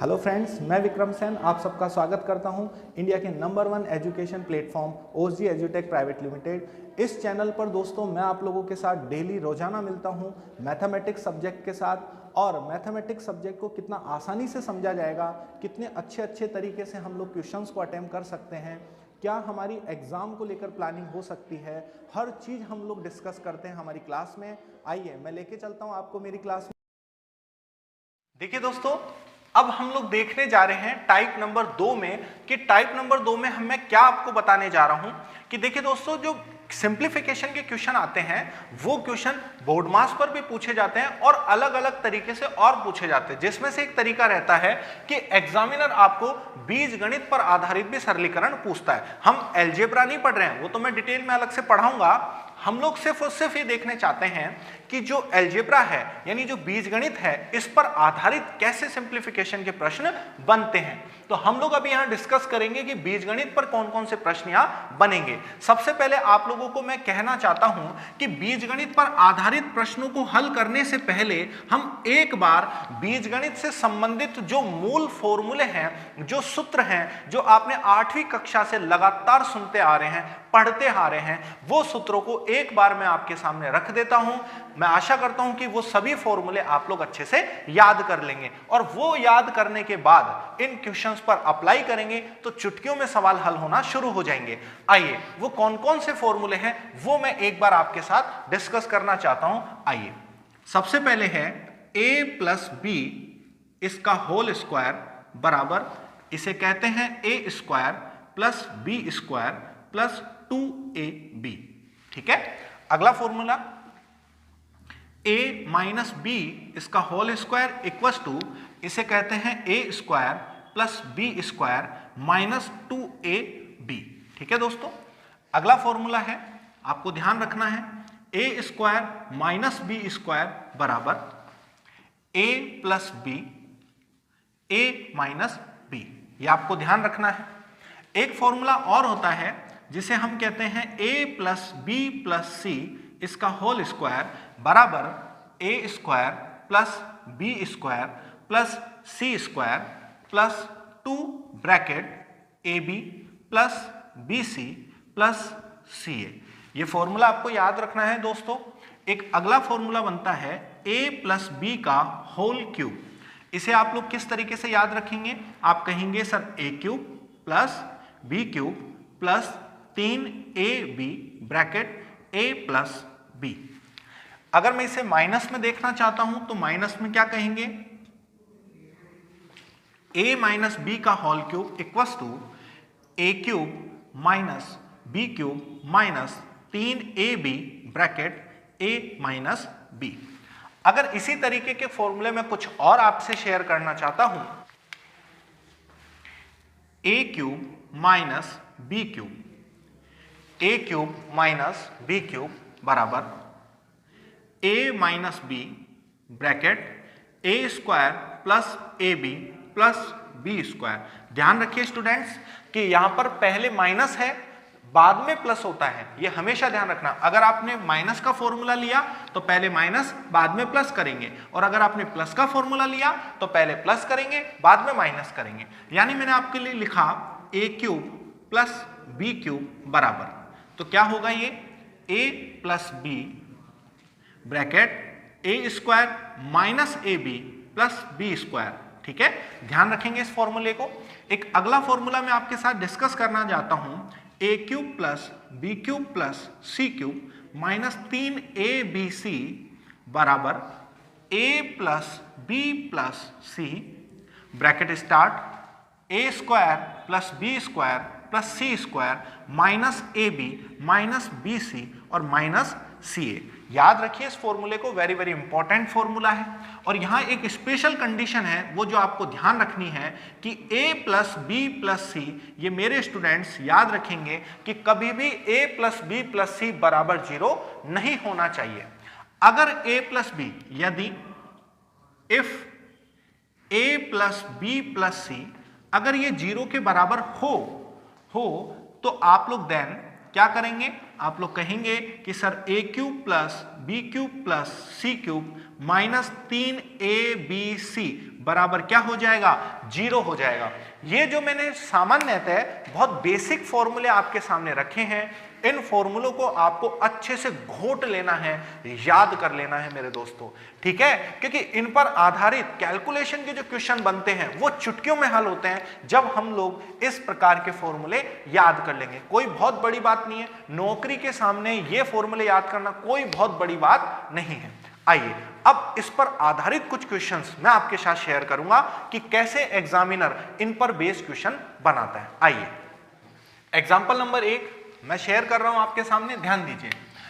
Hello friends, मैं विक्रम सेन आप सबका स्वागत करता हूं इंडिया के नंबर 1 एजुकेशन प्लेटफॉर्म ओजी एजुटेक प्राइवेट लिमिटेड। इस चैनल पर दोस्तों मैं आप लोगों के साथ डेली रोजाना मिलता हूं मैथमेटिक्स सब्जेक्ट के साथ, और मैथमेटिक्स सब्जेक्ट को कितना आसानी से समझा जाएगा, कितने अच्छे तरीके से हम लोग क्वेश्चंस को अटेम्प्ट कर सकते हैं, क्या हमारी एग्जाम को लेकर प्लानिंग हो सकती है, हर चीज़ हम लोग डिस्कस करते हैं हमारी क्लास में। आइए मैं लेके चलता हूँ आपको मेरी क्लास में। देखिए दोस्तों, अब हम लोग देखने जा रहे हैं टाइप नंबर 2 में कि टाइप नंबर 2 में मैं क्या आपको बताने जा रहा हूं कि देखिए दोस्तों, जो सिंप्लीफिकेशन के क्वेश्चन आते हैं वो क्वेश्चन बोर्ड मास पर भी पूछे जाते हैं और अलग अलग तरीके से और पूछे जाते हैं, जिसमें से एक तरीका रहता है कि एग्जामिनर आपको बीज गणित पर आधारित भी सरलीकरण पूछता है। हम अलजेब्रा नहीं पढ़ रहे हैं, वो तो मैं डिटेल में अलग से पढ़ाऊंगा। हम लोग सिर्फ और सिर्फ ये देखने चाहते हैं कि जो अलजेब्रा है यानी जो बीजगणित है, इस पर आधारित कैसे सिंप्लीफिकेशन के प्रश्न बनते हैं। तो हम लोग अभी यहां डिस्कस करेंगे कि बीजगणित पर कौन कौन से प्रश्न यहां बनेंगे। सबसे पहले आप लोगों को मैं कहना चाहता हूं कि बीजगणित पर आधारित प्रश्नों को हल करने से पहले हम एक बार बीजगणित से संबंधित जो मूल फॉर्मूले हैं, जो सूत्र हैं, जो आपने 8वीं कक्षा से लगातार सुनते आ रहे हैं, पढ़ते आ रहे हैं, वो सूत्रों को एक बार मैं आपके सामने रख देता हूं। मैं आशा करता हूं कि वो सभी फॉर्मूले आप लोग अच्छे से याद कर लेंगे, और वो याद करने के बाद इन क्वेश्चंस पर अप्लाई करेंगे तो चुटकियों में सवाल हल होना शुरू हो जाएंगे। आइए वो कौन कौन से फॉर्मूले हैं वो मैं एक बार आपके साथ डिस्कस करना चाहता हूं। आइए, सबसे पहले है a प्लस बी इसका होल स्क्वायर बराबर, इसे कहते हैं a square plus B square plus 2ab। ठीक है। अगला फॉर्मूला a माइनस बी इसका होल स्क्वायर इक्वल टू, इसे कहते हैं a square plus B square minus 2ab। ठीक है दोस्तों। अगला फॉर्मूला है, आपको ध्यान रखना है, a square minus B square बराबर a plus B a minus B, ये आपको ध्यान रखना है। एक फॉर्मूला और होता है जिसे हम कहते हैं a plus B plus C इसका होल स्क्वायर बराबर a square plus B square plus C square plus 2 bracket A B plus B C plus C A. ये फॉर्मूला आपको याद रखना है दोस्तों। एक अगला फॉर्मूला बनता है a प्लस बी का होल क्यूब। इसे आप लोग किस तरीके से याद रखेंगे? आप कहेंगे sir a cube plus B cube plus 3ab bracket a plus B. अगर मैं इसे माइनस में देखना चाहता हूं तो माइनस में क्या कहेंगे? a माइनस बी का whole cube equals to a cube minus B cube minus 3ab bracket a minus B. अगर इसी तरीके के फॉर्मूले में कुछ और आपसे शेयर करना चाहता हूं, a cube minus B cube, a cube minus B cube बराबर a minus B bracket a square plus A B plus B square. ध्यान रखिए स्टूडेंट्स कि यहां पर पहले माइनस है, बाद में प्लस होता है, ये हमेशा ध्यान रखना। अगर आपने माइनस का फॉर्मूला लिया तो पहले माइनस बाद में प्लस करेंगे, और अगर आपने प्लस का फॉर्मूला लिया तो पहले प्लस करेंगे बाद में माइनस करेंगे। यानी मैंने आपके लिए लिखा a cube plus B cube बराबर, तो क्या होगा ये a plus B bracket a square minus A B plus B square. ठीक है, ध्यान रखेंगे इस फॉर्मूले को। एक अगला फॉर्मूला मैं आपके साथ डिस्कस करना चाहता हूं, a cube plus B cube plus C cube minus 3abc बराबर a plus B plus C bracket start a square plus B square plus C square minus A B minus B C और minus सी ए। याद रखिए इस फॉर्मूले को, very very important formula है। और यहाँ एक स्पेशल कंडीशन है, वो जो आपको ध्यान रखनी है कि a plus B plus C, ये मेरे स्टूडेंट्स याद रखेंगे कि कभी भी a plus B plus C बराबर 0 नहीं होना चाहिए। अगर a प्लस बी, यदि if a plus B plus C अगर ये 0 के बराबर हो तो आप लोग देन क्या करेंगे, आप लोग कहेंगे कि sir A cube plus B cube plus C cube minus 3ab बराबर क्या हो जाएगा, 0 हो जाएगा। ये जो मैंने सामान्यतः बहुत बेसिक फॉर्मूले आपके सामने रखे हैं, इन फॉर्मूलों को आपको अच्छे से घोट लेना है, याद कर लेना है मेरे दोस्तों, ठीक है, क्योंकि इन पर आधारित कैलकुलेशन के जो क्वेश्चन बनते हैं वो चुटकियों में हल होते हैं जब हम लोग इस प्रकार के फॉर्मूले याद कर लेंगे। कोई बहुत बड़ी बात नहीं है, नौकरी के सामने ये फॉर्मूले याद करना कोई बहुत बड़ी बात नहीं है। आइए अब इस पर आधारित कुछ क्वेश्चंस मैं आपके साथ शेयर करूंगा कि कैसे एग्जामिनर इन पर बेस्ड क्वेश्चन बनाता है। आइए एग्जांपल नंबर 1 मैं शेयर कर रहा हूं आपके सामने, ध्यान दीजिए।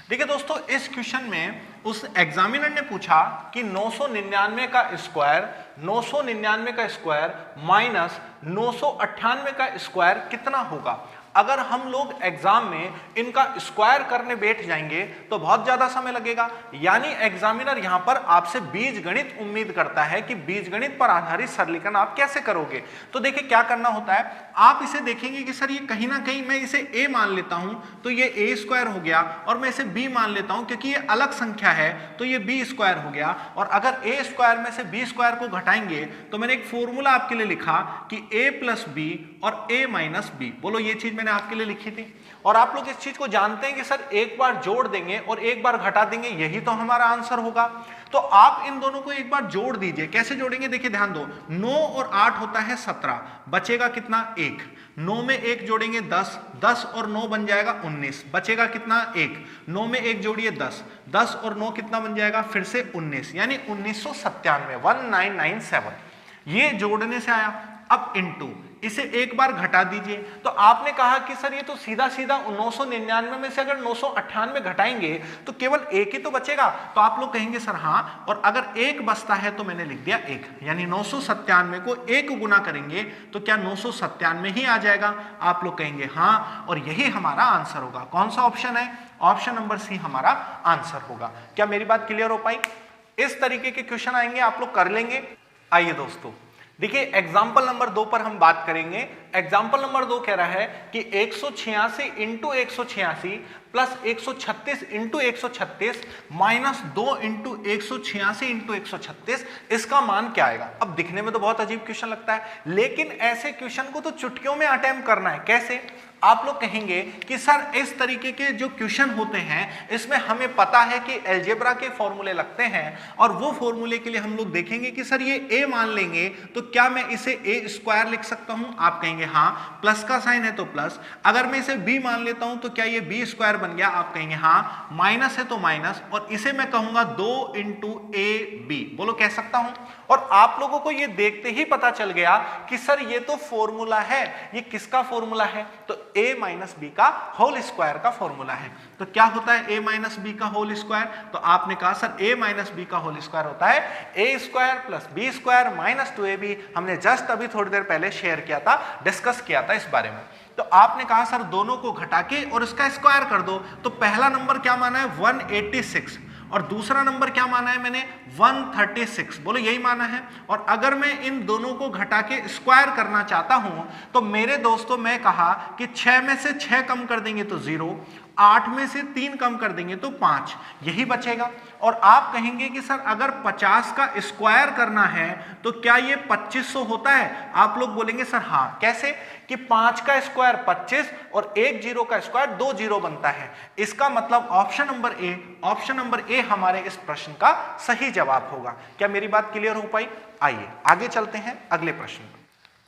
देखिए दोस्तों, इस क्वेश्चन में उस एग्जामिनर ने पूछा कि 999 का स्क्वायर माइनस 998 का स्क्वायर कितना होगा। अगर हम लोग एग्जाम में इनका स्क्वायर करने बैठ जाएंगे तो बहुत ज्यादा समय लगेगा, यानी एग्जामिनर यहां पर आपसे बीजगणित उम्मीद करता है कि बीजगणित पर आधारित सरलीकरण आप कैसे करोगे। तो देखिए क्या करना होता है, आप इसे देखेंगे कि सर ये कहीं ना कहीं मैं इसे a मान लेता हूं तो ये a स्क्वायर हो गया, और मैं इसे b मान लेता हूं क्योंकि ये अलग संख्या है तो ये b स्क्वायर हो गया। और अगर a स्क्वायर में से b स्क्वायर को घटाएंगे तो मैंने एक फॉर्मूला आपके लिए लिखा कि a प्लस b और a माइनस b। बोलो ये चीज मैंने आपके लिए लिखी थी, और आप लोग इस चीज को जानते हैं कि सर एक बार जोड़ देंगे और एक बार घटा देंगे, यही तो हमारा आंसर होगा। तो आप इन दोनों को एक बार जोड़ दीजिए। कैसे जोड़ेंगे, देखिए ध्यान दो, 9 और 8 होता है 17, बचेगा कितना 1, 9 में 1 जोड़ेंगे 10, 10 और 9 बन जाएगा 19, बचेगा कितना 1, 9 में 1 जोड़िए 10, 10 और 9 कितना बन जाएगा फिर से 19, यानी 1997 ये जोड़ने से आया। अब इनटू इसे एक बार घटा दीजिए। तो आपने कहा कि सर ये तो सीधा सीधा 999 में से अगर 998 घटाएंगे तो केवल एक ही तो बचेगा। तो आप लोग कहेंगे सर हाँ, और अगर एक बचता है तो मैंने लिख दिया 1, यानी 997 को 1 गुना करेंगे तो क्या 997 ही आ जाएगा। आप लोग कहेंगे हाँ, और यही हमारा आंसर होगा। कौन सा ऑप्शन है, ऑप्शन नंबर सी हमारा आंसर होगा। क्या मेरी बात क्लियर हो पाई। इस तरीके के क्वेश्चन आएंगे, आप लोग कर लेंगे। आइए दोस्तों देखिए एग्जाम्पल नंबर 2 पर हम बात करेंगे। एग्जाम्पल नंबर 2 कह रहा है कि 186 into 186 plus 136 into 136 minus 2 into 186 into 136, इसका मान क्या आएगा। अब दिखने में तो बहुत अजीब क्वेश्चन लगता है, लेकिन ऐसे क्वेश्चन को तो चुटकियों में अटेम्प्ट करना है। कैसे, आप लोग कहेंगे कि सर इस तरीके के जो क्वेश्चन होते हैं इसमें हमें पता है कि अलजेब्रा के फॉर्मूले लगते हैं, और वो फॉर्मूले के लिए हम लोग देखेंगे कि सर ये a मान लेंगे तो क्या मैं इसे a स्क्वायर लिख सकता हूं। आप कहेंगे हाँ, प्लस का साइन है तो प्लस। अगर मैं इसे b मान लेता हूं तो क्या ये b स्क्वायर बन गया। आप कहेंगे हाँ, माइनस है तो माइनस, और इसे मैं कहूंगा 2 इंटू ab। बोलो कह सकता हूं। और आप लोगों को ये देखते ही पता चल गया कि सर ये तो फॉर्मूला है। ये किसका फॉर्मूला है, तो a माइनस बी का होल स्क्वायर का फॉर्मूला है। तो क्या होता है a माइनस बी का होल स्क्वायर, तो आपने कहा सर a माइनस बी का होल स्क्वायर होता है a square plus B square minus 2ab। हमने जस्ट अभी थोड़ी देर पहले शेयर किया था, डिस्कस किया था इस बारे में। तो आपने कहा सर दोनों को घटा के और इसका स्क्वायर कर दो। तो पहला नंबर क्या माना है 186, और दूसरा नंबर क्या माना है मैंने 136। बोलो यही माना है। और अगर मैं इन दोनों को घटा के स्क्वायर करना चाहता हूं तो मेरे दोस्तों मैं कहा कि 6 में से 6 कम कर देंगे तो 0, 8 में से 3 कम कर देंगे तो 5, यही बचेगा। और आप कहेंगे कि सर अगर 50 का स्क्वायर करना है तो क्या ये 2500 होता है। आप लोग बोलेंगे सर हाँ, कैसे कि 5 का स्क्वायर 25 और 1 जीरो का स्क्वायर 2 जीरो बनता है। इसका मतलब ऑप्शन नंबर ए हमारे इस प्रश्न का सही जवाब होगा। क्या मेरी बात क्लियर हो पाई। आइए आगे चलते हैं अगले प्रश्न पर।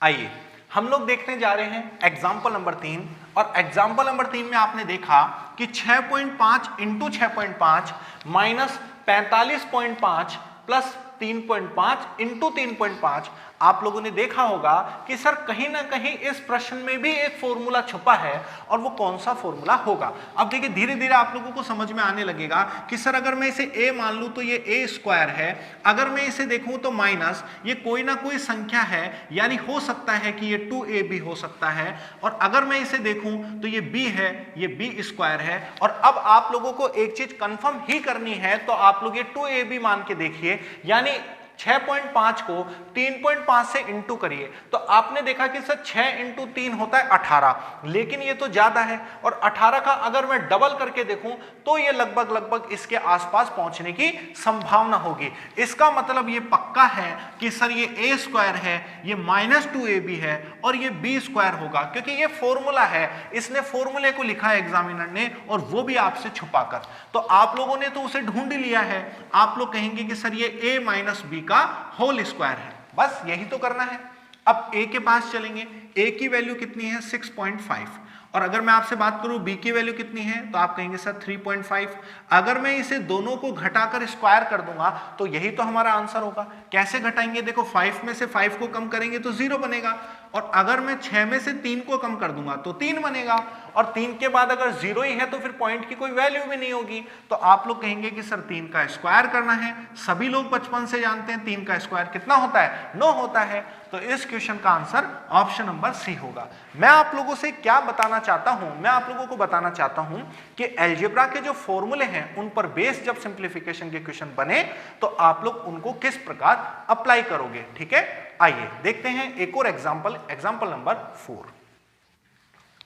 आइए हम लोग देखने जा रहे हैं एग्जाम्पल नंबर 3, और एग्जाम्पल नंबर 3 में आपने देखा कि 6.5 इंटू 6.5 माइनस 45.5 प्लस 3.5 इंटू 3.5। आप लोगों ने देखा होगा कि सर कहीं ना कहीं इस प्रश्न में भी एक फॉर्मूला छुपा है, और वो कौन सा फॉर्मूला होगा। अब देखिए धीरे धीरे आप लोगों को समझ में आने लगेगा कि सर अगर मैं इसे a मान लूं तो ये a स्क्वायर है, अगर मैं इसे देखूं तो माइनस ये कोई ना कोई संख्या है, यानी हो सकता है कि ये 2ab हो सकता है, और अगर मैं इसे देखूं तो ये b है, ये b स्क्वायर है। और अब आप लोगों को एक चीज कंफर्म ही करनी है, तो आप लोग ये 2ab मान के देखिए, यानी 6.5 को 3.5 से इंटू करिए तो आपने देखा कि सर 6 इंटू 3 होता है 18, लेकिन ये तो ज्यादा है और 18 का अगर मैं डबल करके देखूं तो ये लगभग इसके आसपास पहुंचने की संभावना होगी। इसका मतलब ये पक्का है कि सर ये a स्क्वायर है, ये -2ab है और ये b स्क्वायर होगा, क्योंकि ये फॉर्मूला है, इसने फॉर्मूले को लिखा है एग्जामिनर ने और वो भी आपसे छुपाकर। तो आप लोगों ने तो उसे ढूंढ लिया है, आप लोग कहेंगे कि सर ये a माइनस बी का होल स्क्वायर है, बस यही तो करना है। अब a के पास चलेंगे, a की वैल्यू कितनी है 6.5 और अगर मैं आपसे बात करूं b की वैल्यू कितनी है तो आप कहेंगे सर 3.5। अगर मैं इसे दोनों को घटाकर स्क्वायर कर दूंगा तो यही तो हमारा आंसर होगा। कैसे घटाएंगे, देखो 5 में से 5 को कम करेंगे तो 0 बनेगा और अगर मैं 6 में से 3 को कम कर दूंगा तो 3 बनेगा और 3 के बाद अगर 0 ही है तो फिर पॉइंट की कोई वैल्यू भी नहीं होगी। तो आप लोग कहेंगे कि सर 3 का स्क्वायर करना है। सभी लोग बचपन से जानते हैं 3 का स्क्वायर कितना होता है, 9 होता है। तो इस क्वेश्चन का आंसर ऑप्शन नंबर सी होगा। मैं आप लोगों से क्या बताना चाहता हूं, मैं आप लोगों को बताना चाहता हूं कि अलजेब्रा के जो फॉर्मूले हैं उन पर बेस जब सिंप्लीफिकेशन के क्वेश्चन बने तो आप लोग उनको किस प्रकार अप्लाई करोगे। ठीक है, आइए देखते हैं एक और एग्जांपल नंबर 4।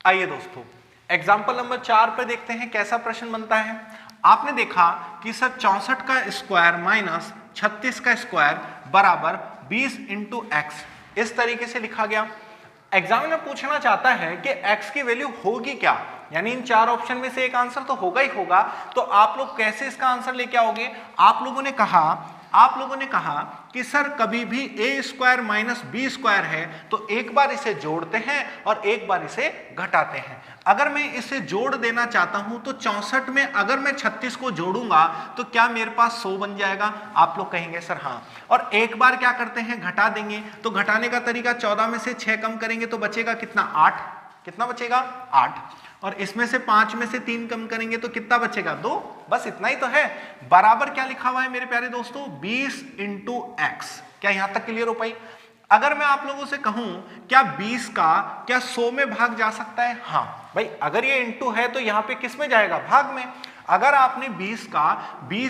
आइए दोस्तों एग्जांपल नंबर 4 पे देखते हैं कैसा प्रश्न बनता है। आपने देखा कि सर 64 का स्क्वायर माइनस 36 का स्क्वायर बराबर 20 इंटू एक्स, इस तरीके से लिखा गया। एग्जामिनर पूछना चाहता है कि x की वैल्यू होगी क्या, यानी इन 4 ऑप्शन में से एक आंसर तो होगा ही होगा। तो आप लोग कैसे इसका आंसर लेके आओगे। आप लोगों ने कहा कि सर कभी भी a square minus B square है तो एक बार इसे जोड़ते हैं और एक बार इसे घटाते हैं। अगर मैं इसे जोड़ देना चाहता हूं तो 64 में अगर मैं 36 को जोड़ूंगा तो क्या मेरे पास 100 बन जाएगा। आप लोग कहेंगे सर हाँ, और एक बार क्या करते हैं घटा देंगे। तो घटाने का तरीका 14 में से 6 कम करेंगे तो बचेगा कितना 8, कितना बचेगा 8, और इसमें से 5 में से 3 कम करेंगे तो कितना बचेगा 2, बस इतना ही तो है। बराबर क्या लिखा हुआ है मेरे प्यारे दोस्तों 20 इंटू एक्स। क्या यहां तक क्लियर हो पाई। अगर मैं आप लोगों से कहूं क्या 20 का क्या 100 में भाग जा सकता है, हाँ भाई, अगर ये इंटू है तो यहां पे किस में जाएगा, भाग में। अगर आपने 20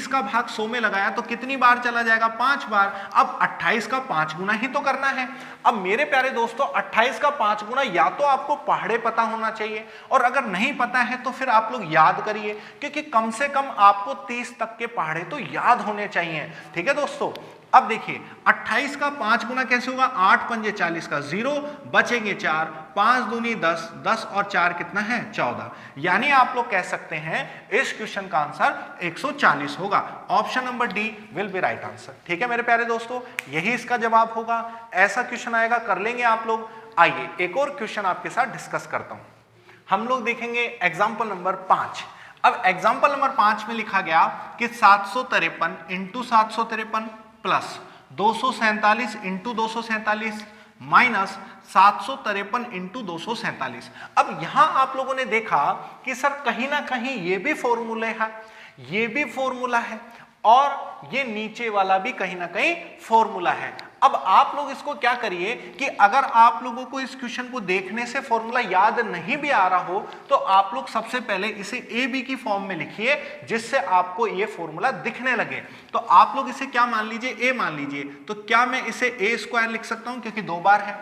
का भाग 100 में लगाया तो कितनी बार चला जाएगा, 5 बार। अब 28 का 5 गुना ही तो करना है। अब मेरे प्यारे दोस्तों 28 का 5 गुना या तो आपको पहाड़े पता होना चाहिए और अगर नहीं पता है तो फिर आप लोग याद करिए, क्योंकि कम से कम आपको 30 तक के पहाड़े तो याद होने चाहिए। ठीक है दोस्तों, अब देखिए 28 का 5 गुना कैसे होगा, 8 पंजे 40 का 0, बचेंगे 4, 5 दूनी 10, 10 और 4 कितना है 14। यानी आप लोग कह सकते हैं इस क्वेश्चन का आंसर 140 होगा। Option number D will be right answer. ठीक है मेरे प्यारे दोस्तों, यही इसका जवाब होगा। ऐसा क्वेश्चन आएगा, कर लेंगे आप लोग। आइए एक और क्वेश्चन आपके साथ डिस्कस करता हूं। हम लोग देखेंगे एग्जाम्पल नंबर 5। अब एग्जाम्पल नंबर 5 में लिखा गया कि 753 into 753 plus 247 into 247 minus 753 into 247। अब यहां आप लोगों ने देखा कि सर कहीं ना कहीं ये भी फॉर्मूला है, ये भी फॉर्मूला है और ये नीचे वाला भी कहीं ना कहीं फॉर्मूला है। अब आप लोग इसको क्या करिए कि अगर आप लोगों को इस क्वेश्चन को देखने से फॉर्मूला याद नहीं भी आ रहा हो तो आप लोग सबसे पहले इसे ए बी की फॉर्म में लिखिए, जिससे आपको ये फॉर्मूला दिखने लगे। तो आप लोग इसे क्या मान लीजिए, ए मान लीजिए। तो क्या मैं इसे ए स्क्वायर लिख सकता हूं, क्योंकि 2 बार है,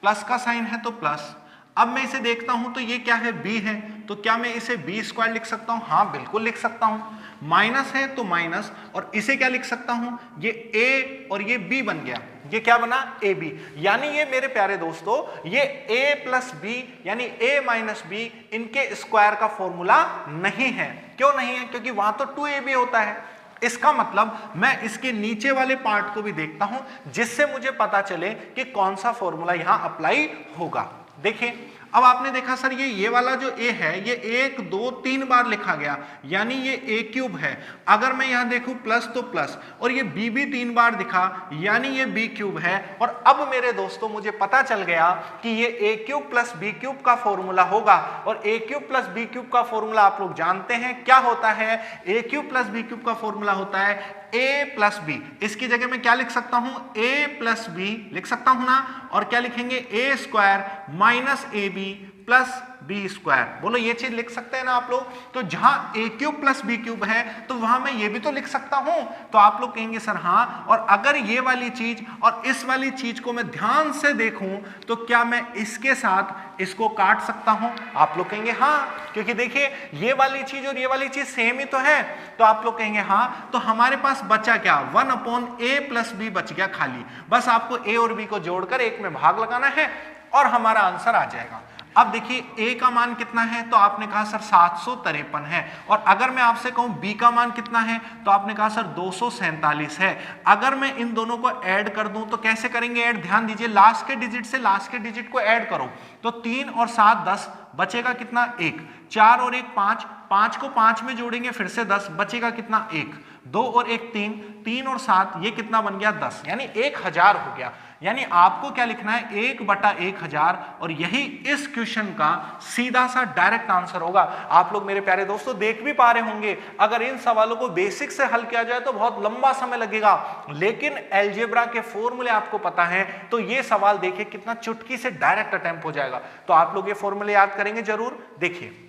प्लस का साइन है तो प्लस। अब मैं इसे देखता हूं तो ये क्या है, बी है, तो क्या मैं इसे बी स्क्वायर लिख सकता हूं, हाँ बिल्कुल लिख सकता हूं। माइनस है तो माइनस, और इसे क्या लिख सकता हूं, ये ए और ये बी बन गया। ये क्या बना, ए बी। यानी ये मेरे प्यारे दोस्तों ये ए प्लस बी यानी ए माइनस बी, इनके स्क्वायर का फॉर्मूला नहीं है। क्यों नहीं है, क्योंकि वहां तो 2ab होता है। इसका मतलब मैं इसके नीचे वाले पार्ट को भी देखता हूं, जिससे मुझे पता चले कि कौन सा फॉर्मूला यहां अप्लाई होगा। देखिए अब आपने देखा सर ये वाला जो a है ये 1 2 3 बार लिखा गया, यानी ये a क्यूब है। अगर मैं यहां देखूं प्लस तो प्लस, और ये b भी 3 बार दिखा, यानी ये b क्यूब है। और अब मेरे दोस्तों मुझे पता चल गया कि ये a cube plus b cube का फॉर्मूला होगा। और a cube plus b cube का फॉर्मूला आप लोग जानते हैं क्या होता है, a cube plus b cube का फॉर्मूला होता है a प्लस बी। इसकी जगह मैं क्या लिख सकता हूं, a प्लस बी लिख सकता हूं ना, और क्या लिखेंगे a square minus ab plus B square. बोलो ये चीज लिख सकते हैं ना आप लोग? तो जहां ए क्यूब प्लस बी क्यूब है तो वहां मैं ये भी तो लिख सकता हूं। तो आप लोग कहेंगे सर हाँ, और अगर ये वाली चीज और इस वाली चीज को मैं ध्यान से देखूं तो क्या मैं इसके साथ इसको काट सकता हूं? आप लोग कहेंगे हाँ, क्योंकि देखिए ये वाली चीज और ये वाली चीज सेम ही तो है। तो आप लोग कहेंगे हाँ, तो हमारे पास बचा क्या? 1/a प्लस बी बच गया खाली। बस आपको a और b को जोड़कर एक में भाग लगाना है और हमारा आंसर आ जाएगा। अब देखिए a का मान कितना है? तो आपने कहा सर 753 है। और अगर मैं आपसे कहूं b का मान कितना है? तो आपने कहा सर 247 है। अगर मैं इन दोनों को ऐड कर दूं तो कैसे करेंगे ऐड? ध्यान दीजिए, लास्ट के डिजिट से लास्ट के डिजिट को ऐड करो तो 3 और 7 10, बचेगा कितना? 1। 4 और 1 5, 5 को 5 में जोड़ेंगे फिर से 10, बचेगा कितना? 1। 2 और 1 3, 3 और 7 ये कितना बन गया? 10, यानी 1000 हो गया। यानी आपको क्या लिखना है? 1/1000, और यही इस क्वेश्चन का सीधा सा डायरेक्ट आंसर होगा। आप लोग मेरे प्यारे दोस्तों देख भी पा रहे होंगे, अगर इन सवालों को बेसिक से हल किया जाए तो बहुत लंबा समय लगेगा, लेकिन अलजेब्रा के फॉर्मूले आपको पता है तो ये सवाल देखिए कितना चुटकी से डायरेक्ट अटेम्प्ट हो जाएगा। तो आप लोग ये फॉर्मूले याद करेंगे जरूर। देखिए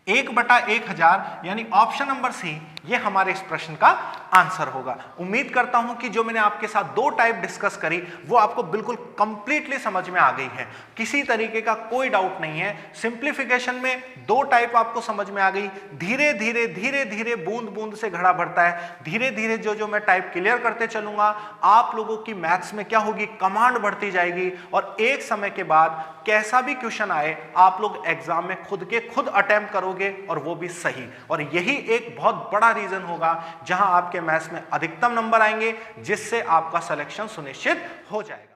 1/1000 यानी ऑप्शन नंबर सी ये हमारे इस प्रश्न का आंसर होगा। उम्मीद करता हूं कि जो मैंने आपके साथ दो टाइप डिस्कस करी वो आपको बिल्कुल कंप्लीटली समझ में आ गई है, किसी तरीके का कोई डाउट नहीं है। सिंप्लीफिकेशन में दो टाइप आपको समझ में आ गई। धीरे धीरे धीरे धीरे बूंद बूंद से घड़ा भरता है। धीरे धीरे जो मैं टाइप क्लियर करते चलूंगा आप लोगों की मैथ्स में क्या होगी, कमांड बढ़ती जाएगी, और एक समय के बाद कैसा भी क्वेश्चन आए आप लोग एग्जाम में खुद के खुद अटेम्प्ट करोगे, और वो भी सही। और यही एक बहुत बड़ा रीजन होगा जहां आपके मैथ्स में अधिकतम नंबर आएंगे, जिससे आपका सिलेक्शन सुनिश्चित हो जाएगा।